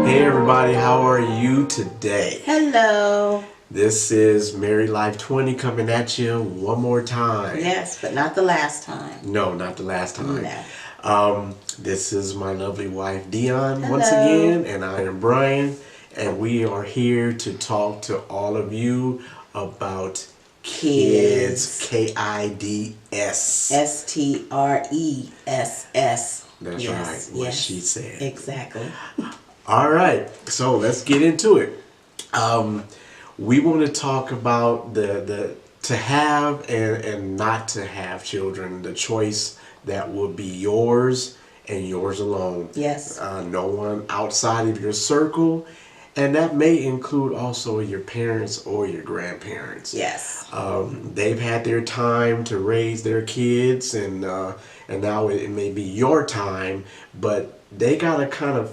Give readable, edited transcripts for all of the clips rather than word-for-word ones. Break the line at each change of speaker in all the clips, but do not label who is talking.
Hey everybody, how are you today?
Hello.
This is Married Life 20 coming at you one more time.
Yes, but not the last time.
No, not the last time.
No.
This is my lovely wife Dion once
Hello.
again, and I am Brian, and we are here to talk to all of you about kids. Kids.
Stress.
That's
Yes,
right, what
yes.
she said.
Exactly.
All right, so let's get into it. We want to talk about the to have and not to have children, the choice that will be yours and yours alone.
Yes.
No one outside of your circle, and that may include also your parents or your grandparents.
Yes.
They've had their time to raise their kids, and now it may be your time, but they gotta kind of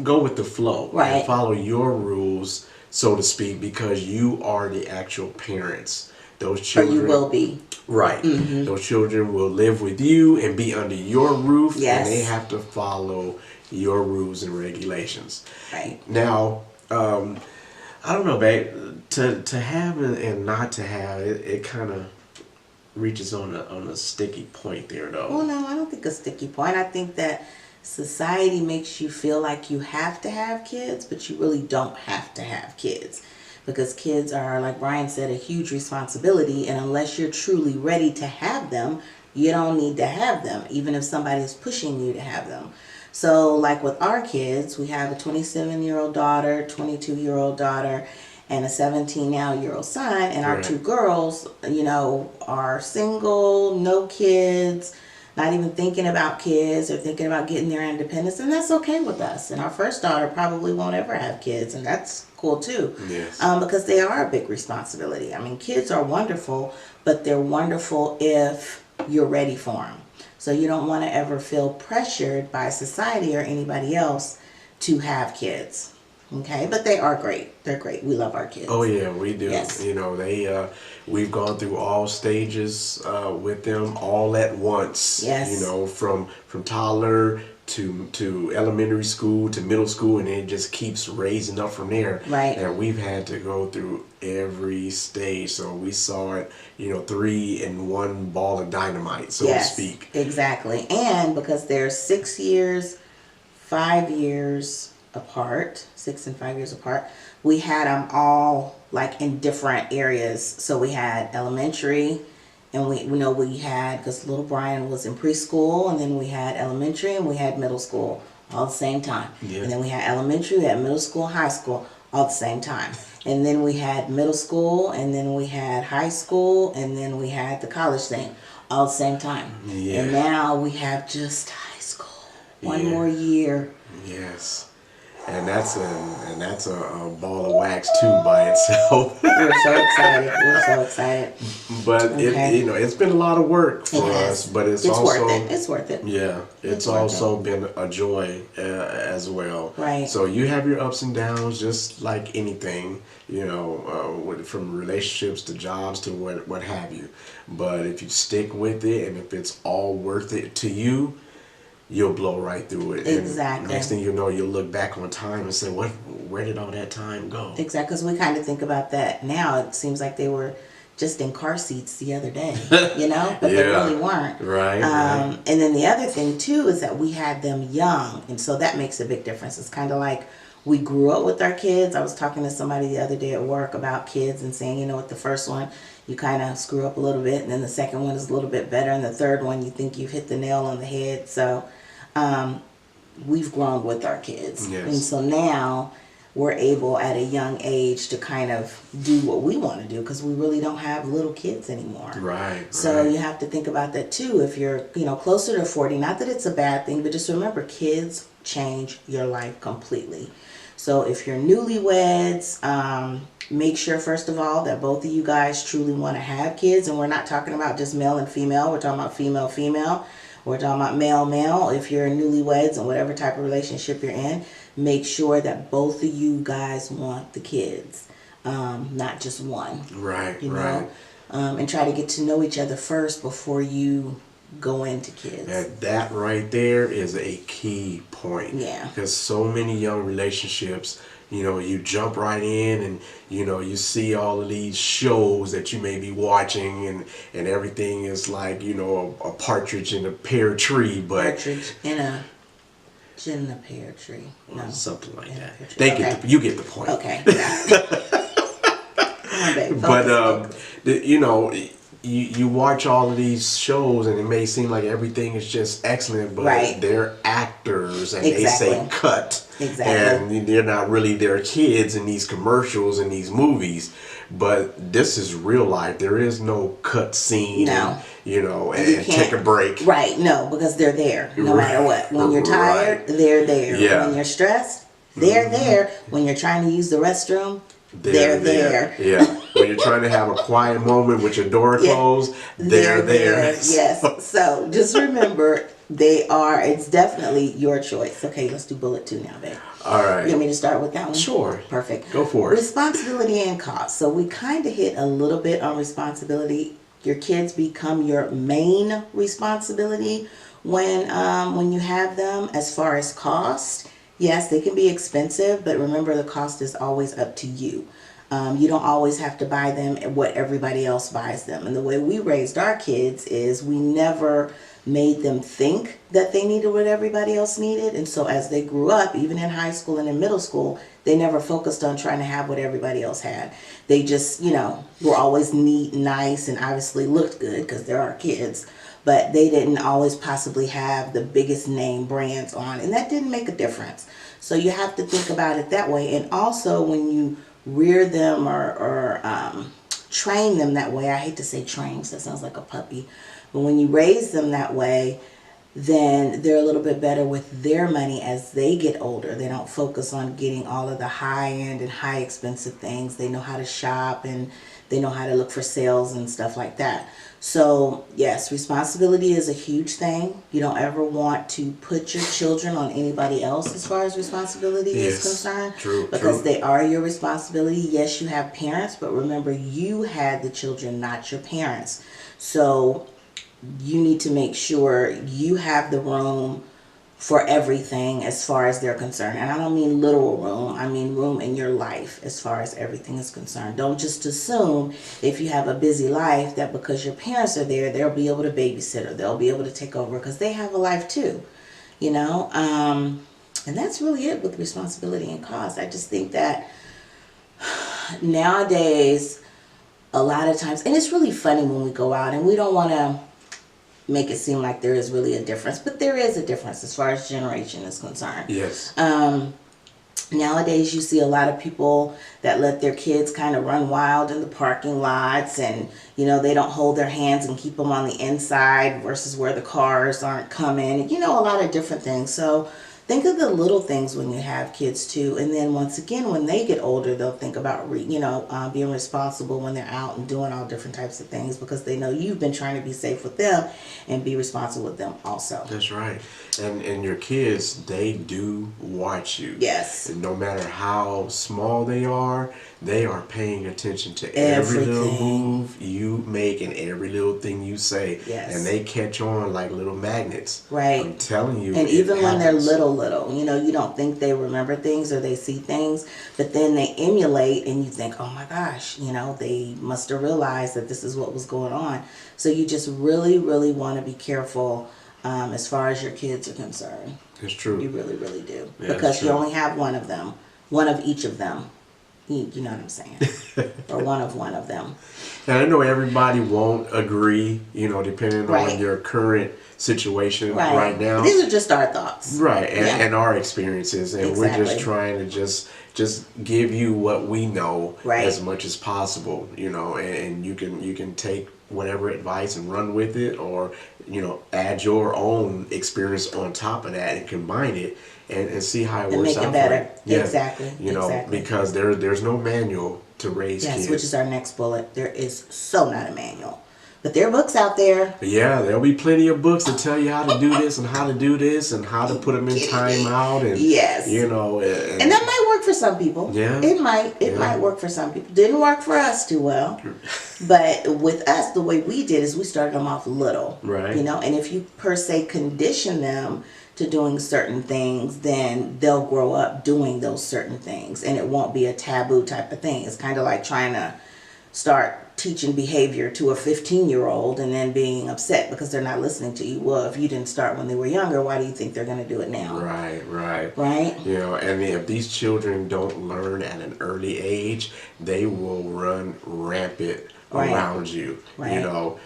go with the flow
Right.
and follow your rules, so to speak, because you are the actual parents. Those
Or
children,
you will be.
right? Those children will live with you and be under your roof,
Yes.
and they have to follow your rules and regulations.
Right.
Now, I don't know, babe. To have and not to have, it kind of reaches on a sticky point there, though.
Well, no, I don't think a sticky point. I think that society makes you feel like you have to have kids, but you really don't have to have kids. Because kids are, like Brian said, a huge responsibility, and unless you're truly ready to have them, you don't need to have them, even if somebody is pushing you to have them. So, like with our kids, we have a 27-year-old daughter, 22-year-old daughter, and a 17-now-year-old son, and our
Right.
two girls, are single, no kids, not even thinking about kids or thinking about getting their independence, and that's okay with us. And our first daughter probably won't ever have kids, and that's cool too.
Yes.
Because they are a big responsibility. I mean, kids are wonderful, but they're wonderful if you're ready for them. So you don't want to ever feel pressured by society or anybody else to have kids. Okay, but they are great. They're great. We love our kids.
Oh yeah, we do.
Yes.
We've gone through all stages with them all at once.
Yes.
From toddler to elementary school to middle school, and it just keeps raising up from there.
Right.
And we've had to go through every stage, so we saw it, three in one ball of dynamite, so to speak.
Exactly. And because they're 6 years, 5 years apart, 6 and 5 years apart, we had them all like in different areas. So we had elementary, and we had, because little Brian was in preschool, and then we had elementary and we had middle school all at the same time.
Yeah.
And then we had elementary, we had middle school, high school all at the same time. And then we had middle school, and then we had high school, and then we had the college thing all at the same time.
Yeah.
And now we have just high school. One
Yeah.
more year.
Yes. And that's a ball of wax too by itself.
We're so excited. We're so excited.
But
Okay.
it's been a lot of work for
It has.
us, but it's
It's
also
worth it. It's worth it.
yeah, it's
worth
also been a joy as well.
Right.
So you have your ups and downs, just like anything, from relationships to jobs to what have you. But if you stick with it, and if it's all worth it to you, you'll blow right through it.
Exactly.
And next thing you know, you'll look back on time and say, where did all that time go?
Exactly. Because we kind of think about that now. It seems like they were just in car seats the other day, but they
Yeah.
really weren't.
Right.
And then the other thing too is that we had them young, and so that makes a big difference. It's kind of like we grew up with our kids. I was talking to somebody the other day at work about kids and saying, with the first one, you kind of screw up a little bit, and then the second one is a little bit better, and the third one, you think you've hit the nail on the head. So we've grown with our kids.
Yes.
And so now we're able at a young age to kind of do what we want to do, because we really don't have little kids anymore.
Right.
So
right.
you have to think about that too. If you're, closer to 40, not that it's a bad thing, but just remember, kids change your life completely. So if you're newlyweds, make sure first of all that both of you guys truly want to have kids. And we're not talking about just male and female. We're talking about female, female. We're talking about male, male. If you're newlyweds and whatever type of relationship you're in, make sure that both of you guys want the kids, not just one.
Right.
You know,
right.
and try to get to know each other first before you go into kids.
And that right there is a key point.
Yeah.
Because so many young relationships, you jump right in and, you see all of these shows that you may be watching and everything is like, a partridge in a pear tree, but
Partridge in a pear tree. No.
something like
In a
that.
pear tree.
They
Okay.
you get the point.
Okay. Got it. Come on, babe.
But
Focus.
you watch all of these shows and it may seem like everything is just excellent, but
Right.
they're actors and
Exactly.
they say cut.
Exactly.
And they're not really their kids in these commercials and these movies. But this is real life. There is no cut scene.
No.
And
You
take
can't-
a break.
Right, no, because they're there no matter what. When you're tired,
Right.
they're there.
Yeah.
When you're stressed, they're there. When you're trying to use the restroom, they're there.
Yeah. When you're trying to have a quiet moment with your door
Yeah.
closed, they're there.
Yes. So just remember, it's definitely your choice. Okay, let's do bullet 2 now, babe.
All right.
You want me to start with that one?
Sure.
Perfect.
Go for it.
Responsibility and cost. So we kind of hit a little bit on responsibility. Your kids become your main responsibility when you have them. As far as cost, yes, they can be expensive, but remember the cost is always up to you. You don't always have to buy them what everybody else buys them. And the way we raised our kids is we never made them think that they needed what everybody else needed. And so as they grew up, even in high school and in middle school, they never focused on trying to have what everybody else had. They just, were always neat, nice, and obviously looked good because they're our kids. But they didn't always possibly have the biggest name brands on. And that didn't make a difference. So you have to think about it that way. And also when you rear them or train them that way, I hate to say train because that sounds like a puppy, but when you raise them that way, then they're a little bit better with their money as they get older. They don't focus on getting all of the high end and high expensive things. They know how to shop and they know how to look for sales and stuff like that. So yes, responsibility is a huge thing. You don't ever want to put your children on anybody else as far as responsibility is concerned.
True.
Because they are your responsibility. Yes, you have parents, but remember you had the children, not your parents. So you need to make sure you have the room for everything as far as they're concerned. And I don't mean literal room, I mean room in your life as far as everything is concerned. Don't just assume if you have a busy life that because your parents are there, they'll be able to babysit or they'll be able to take over because they have a life too, and that's really it with responsibility and cost. I just think that nowadays, a lot of times, and it's really funny when we go out and we don't want to make it seem like there is really a difference, but there is a difference as far as generation is concerned.
Yes.
Nowadays you see a lot of people that let their kids kind of run wild in the parking lots and they don't hold their hands and keep them on the inside versus where the cars aren't coming, a lot of different things. So think of the little things when you have kids too. And then once again, when they get older, they'll think about, being responsible when they're out and doing all different types of things because they know you've been trying to be safe with them and be responsible with them also.
That's right. And your kids, they do watch you.
Yes.
And no matter how small they are paying attention to every little
Everything.
move you make and every little thing you say.
Yes.
And they catch on like little magnets.
Right.
I'm telling you.
And
it
even when they're
happens.
little, you don't think they remember things or they see things, but then they emulate and you think, oh my gosh, they must have realized that this is what was going on. So you just really, really want to be careful as far as your kids are concerned.
It's true.
You really, really do.
Yeah,
because
it's
you
true.
only have one of them, one of each of them. You know what I'm saying? Or one of them.
And I know everybody won't agree, depending
Right.
on your current situation right now.
These are just our thoughts.
Right, and,
Yeah.
and our experiences, and we're just
Exactly.
trying to just give you what we know
Right.
as much as possible, and you can take whatever advice and run with it, or add your own experience on top of that and combine it and see how it
And
works
make it
out
better.
for you. Yeah.
Exactly, exactly.
Because there's no manual to raise
Yes,
kids.
which is our next bullet. There is so not a manual. But there are books out there.
But yeah, there'll be plenty of books to tell you how to do this and how to do this and how to put them in timeout and
Yes.
and
And that might work for some people.
Yeah.
It might work for some people. Didn't work for us too well. But with us, the way we did is we started them off little.
Right.
You know, and if you per se condition them to doing certain things, then they'll grow up doing those certain things, and it won't be a taboo type of thing. It's kind of like trying to start teaching behavior to a 15-year-old and then being upset because they're not listening to you. Well, if you didn't start when they were younger, why do you think they're going to do it now?
Right. You know, and if these children don't learn at an early age, they will run rampant around you. You know,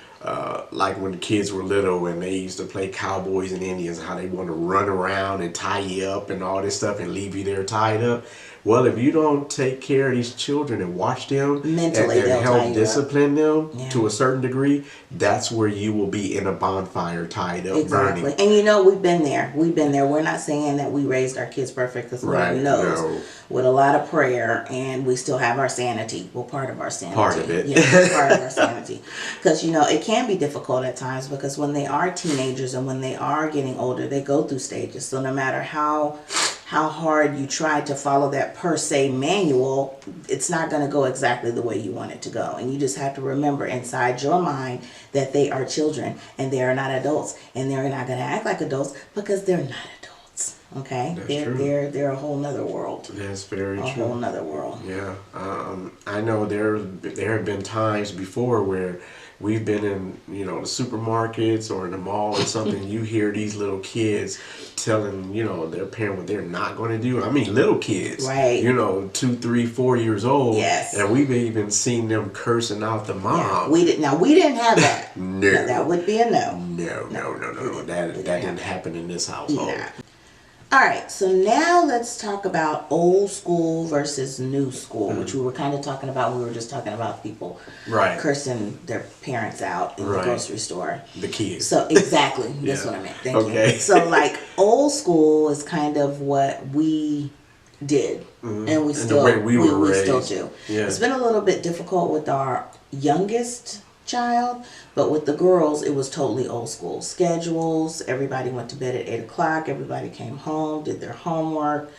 like when the kids were little and they used to play cowboys and Indians, how they want to run around and tie you up and all this stuff and leave you there tied up. Well, if you don't take care of these children and watch them
mentally,
and help discipline them
Yeah.
to a certain degree, that's where you will be in a bonfire tied up,
Exactly.
burning.
And you know, we've been there. We're not saying that we raised our kids perfect, because Lord knows,
No.
with a lot of prayer, and we still have our sanity. Well, part of our sanity.
Part of it.
Yeah, part of our sanity. Because, you know, it can be difficult at times, because when they are teenagers and when they are getting older, they go through stages. So no matter how hard you try to follow that per se manual, it's not going to go exactly the way you want it to go. And you just have to remember inside your mind that they are children and they are not adults, and they're not going to act like adults because they're not adults. Okay?
That's true.
They're a whole nother world.
That's very true.
A whole nother world.
Yeah. I know there have been times before where we've been in, you know, the supermarkets or in the mall or something. You hear these little kids telling, you know, their parent what they're not going to do. I mean, little kids,
right?
You know, 2, 3, 4 years old.
Yes.
And we've even seen them cursing out the mom.
Yeah, we didn't have that.
No.
Now, that would be a no.
No. That didn't happen in this household.
Nah. All right, so now let's talk about old school versus new school, which we were kind of talking about. We were just talking about people cursing their parents out in the grocery store.
The kids.
So exactly, that's what I meant. Thank
you.
So like old school is kind of what we did, and we still
the way we
still do.
Yeah.
It's been a little bit difficult with our youngest child, but with the girls it was totally old school schedules. Everybody went to bed at 8 o'clock, everybody came home, did their homework.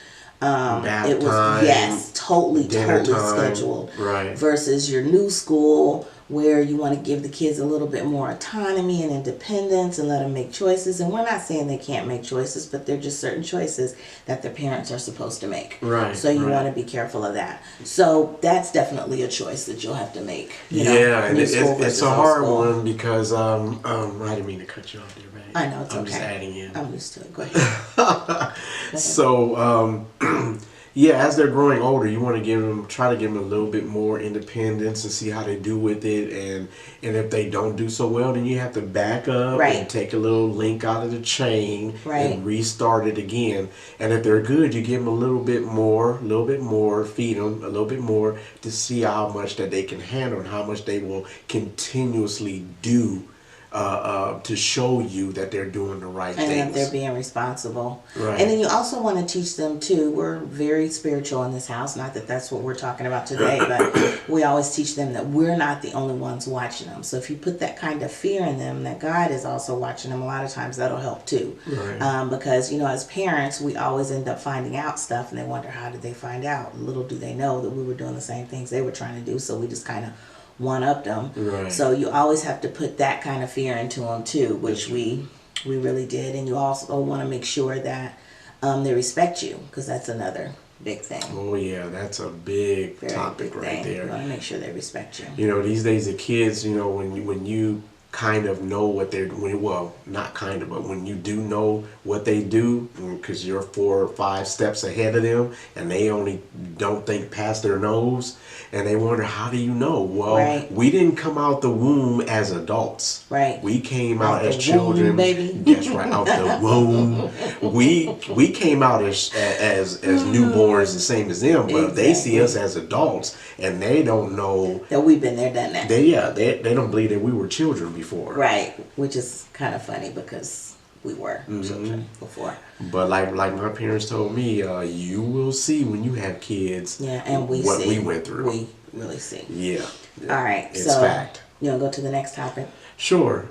It was totally scheduled, versus your new school where you want to give the kids a little bit more autonomy and independence and let them make choices. And we're not saying they can't make choices, but they're just certain choices that their parents are supposed to make. So you want to be careful of that. So that's definitely a choice that you'll have to make. You know,
and it's a hard one because I didn't mean to cut you off there, right?
I know, it's
I'm
okay.
just adding in.
I'm used to it. Go ahead.
So yeah, as they're growing older, you want to try to give them a little bit more independence and see how they do with it. And if they don't do so well, then you have to back up and take a little link out of the chain and restart it again. And if they're good, you give them a little bit more, feed them a little bit more to see how much that they can handle and how much they will continuously do to show you that they're doing the right things.
And that they're being responsible. And then you also want to teach them too. We're very spiritual in this house. Not that that's what we're talking about today, but we always teach them that we're not the only ones watching them. So if you put that kind of fear in them that God is also watching them, a lot of times that'll help too. Because, you know, as parents, we always end up finding out stuff and they wonder, how did they find out? Little do they know that we were doing the same things they were trying to do. So we just kind of one-upped them. So you always have to put that kind of fear into them too, which we really did. And you also want to make sure that they respect you, because that's another big thing.
Oh yeah, that's a big topic right there.
You want to make sure they respect you.
You know, these days the kids, you know, when you kind of know what they're doing, well, not kind of, but when you do know what they do, because you're 4 or 5 steps ahead of them and they only don't think past their nose, and they wonder, how do you know? Well, we didn't come out the womb as adults. We came out as children.
Baby.
That's right, out the womb. We came out as newborns, the same as them, but they see us as adults and they don't know
that we've been there, done that.
They don't believe that we were children before.
Which is kind of funny because we were children before.
But like my parents told me, you will see when you have kids.
And we
what
see.
we went through.
We really see.
All
right.
It's
so
fact.
You want to go to the next topic?
Sure.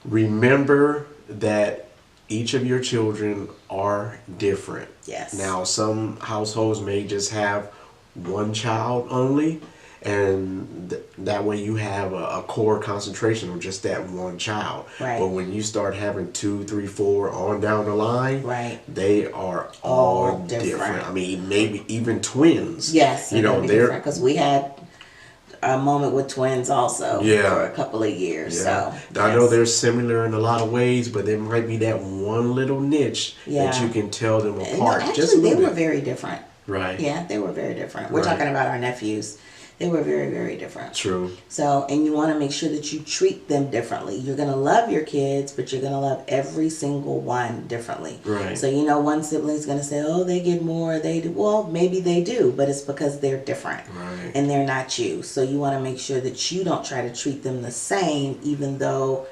Remember that each of your children are different.
Yes.
Now, some households may just have one child only, and that way you have a core concentration of just that one child.
Right.
But when you start having 2, 3, 4 on down the line,
Right.
they are all different. I mean, maybe even twins.
Yes,
you know, they're
different because we had a moment with twins also for a couple of years.
Yeah.
So
I know they're similar in a lot of ways, but there might be that one little niche that you can tell them apart.
No, actually,
just a little
they were
bit.
very different.
Right.
Yeah, they were very different. We're
Right.
talking about our nephews. They were very, very different.
True.
So, and you want to make sure that you treat them differently. You're going to love your kids, but you're going to love every single one differently.
Right.
So, you know, one sibling's going to say, oh, they get more, they do. Well, maybe they do, but it's because they're different.
Right.
And they're not you. So you want to make sure that you don't try to treat them the same, even though,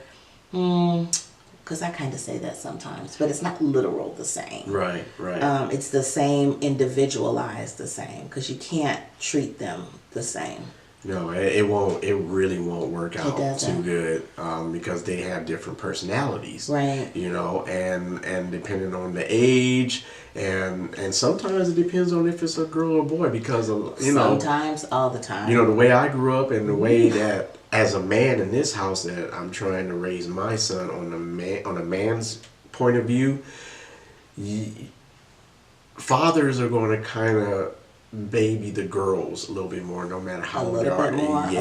because I kind of say that sometimes, but it's not literal the same.
Right, right.
It's the same, individualized the same, because you can't treat them the same.
No, it won't. It really won't work out
doesn't.
too good because they have different personalities,
Right.
You know, and depending on the age, and sometimes it depends on if it's a girl or boy because you know,
Sometimes, all the time.
you know, the way I grew up and the way that as a man in this house that I'm trying to raise my son on a man's point of view, fathers are going to kind of baby the girls a little bit more, no matter how old they are.
A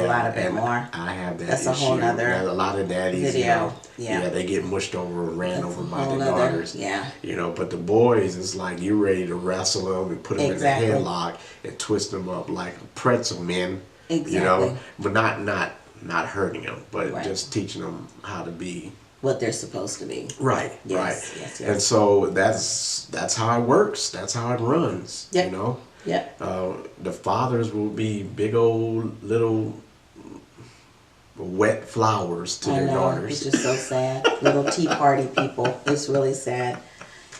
lot bit more.
I have that
That's
issue.
a whole nother
A lot of daddies,
video.
you know,
Yeah.
they get mushed over and ran
That's
over
a
by
whole
the
nother-
daughters.
yeah.
You know, but the boys, it's like you're ready to wrestle them and put them
Exactly.
in the headlock and twist them up like a pretzel, men.
Exactly.
You know, but not hurting them, but
Right.
just teaching them how to be
What they're supposed to be.
right.
Yes,
right.
yes, yes.
And so that's how it works. That's how it runs.
Yep.
You know.
Yep.
The fathers will be big old little wet flowers to their daughters.
It's just so sad. Little tea party people. It's really sad.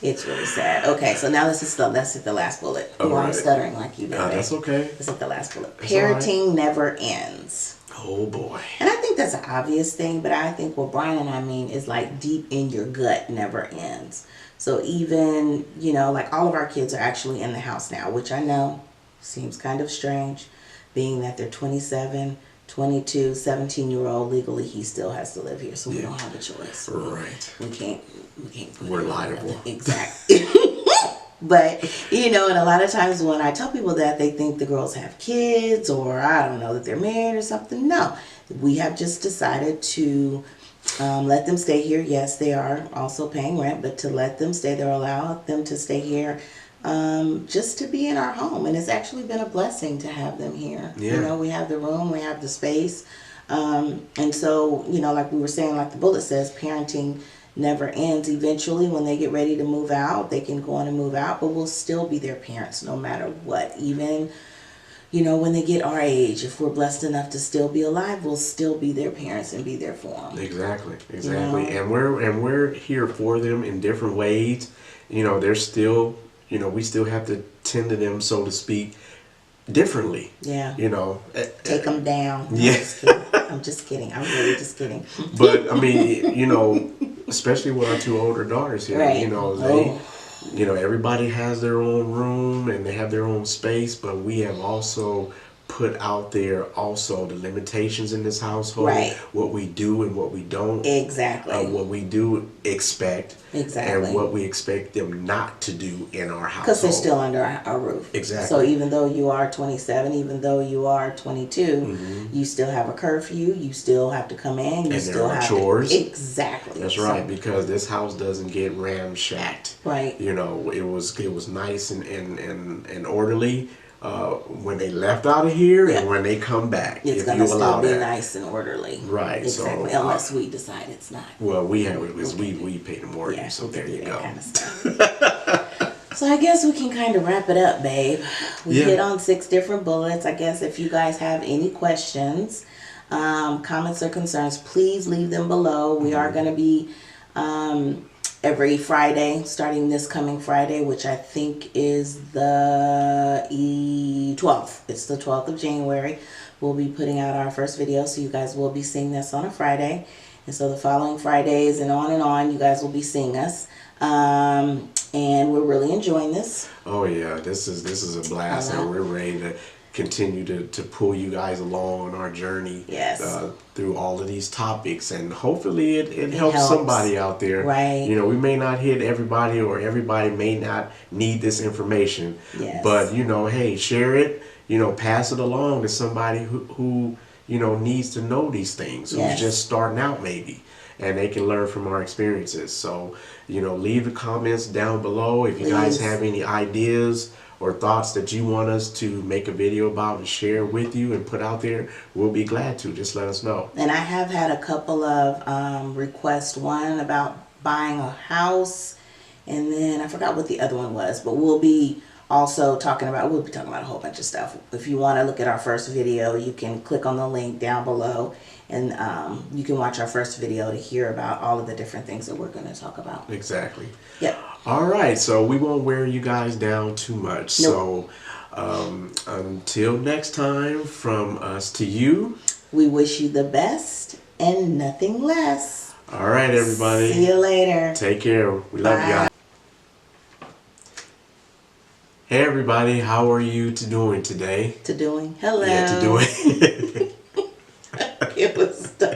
It's really sad. Okay, so now let's hit the last bullet.
All
I'm
right.
stuttering like you did.
That's okay.
Let's hit the last bullet.
That's all right.
Parenting never ends.
Oh boy.
And I think that's an obvious thing, but I think what Brian and I mean is like deep in your gut never ends. So even, you know, like all of our kids are actually in the house now, which I know seems kind of strange, being that they're 27, 22, 17-year-old. Legally, he still has to live here, so we don't have a choice.
Right.
We can't put
We're
it on
liable.
another- Exactly. But, you know, and a lot of times when I tell people that, they think the girls have kids or I don't know, that they're married or something. No, we have just decided to let them stay here. Yes, they are also paying rent, but to let them stay, they'll allow them to stay here just to be in our home. And it's actually been a blessing to have them here.
Yeah.
You know, we have the room, we have the space. And so, you know, like we were saying, like the bullet says, parenting never ends. Eventually, when they get ready to move out, they can go on and move out, but we'll still be their parents no matter what. Even, you know, when they get our age, if we're blessed enough to still be alive, we'll still be their parents and be there for them.
Exactly.
You know?
And we're here for them in different ways. You know, they're still, you know, we still have to tend to them, so to speak, differently.
Yeah.
You know.
Take them down. No,
Yeah.
I'm just kidding. I'm really just kidding.
But I mean, you know, especially with our two older daughters here,
Right.
you know, you know, everybody has their own room and they have their own space, but we have also put out there also the limitations in this household,
Right.
what we do and what we don't,
Exactly.
what we do expect,
Exactly.
and what we expect them not to do in our household.
Because they're still under our roof.
Exactly.
So even though you are 27, even though you are 22, you still have a curfew. You still have to come in. You
And
still
there are
have
chores.
Exactly.
That's
So-
right, because this house doesn't get ramshacked.
Right.
You know, it was nice and orderly when they left out of here
Yeah.
and when they come back.
It's
if
going
you
to still
allow
be
that.
nice and orderly.
Right, so,
Exactly. Unless we decide it's not.
Well, we have it because we pay the mortgage,
Yeah,
so
we
there
can do
you
that
go.
kind of stuff. So I guess we can kind of wrap it up, babe. We
Yeah.
hit on 6 different bullets. I guess if you guys have any questions, comments or concerns, please leave them below. We are going to be every Friday, starting this coming Friday, which I think is the 12th. It's the 12th of January. We'll be putting out our first video, so you guys will be seeing this on a Friday. And so the following Fridays and on, you guys will be seeing us. And we're really enjoying this.
Oh yeah, this is a blast, and we're ready to continue to pull you guys along on our journey.
Yes.
Through all of these topics, and hopefully it helps somebody out there.
Right.
You know, we may not hit everybody, or everybody may not need this information.
Yes.
But you know, hey, share it. You know, pass it along to somebody who you know needs to know these things.
Yes.
Who's just starting out maybe, and they can learn from our experiences. So, you know, leave the comments down below if you guys have any ideas or thoughts that you want us to make a video about and share with you and put out there. We'll be glad to. Just let us know.
And I have had a couple of requests. One about buying a house, and then I forgot what the other one was, but we'll be talking about a whole bunch of stuff. If you want to look at our first video, you can click on the link down below, and you can watch our first video to hear about all of the different things that we're going to talk about.
Exactly.
Yep.
All right, so we won't wear you guys down too much.
Nope.
So until next time, from us to you,
we wish you the best and nothing less.
All right, everybody.
See you later.
Take care. We love you guys. Hey, everybody. How are you doing today?
Hello.
Yeah, to doing.
It was done.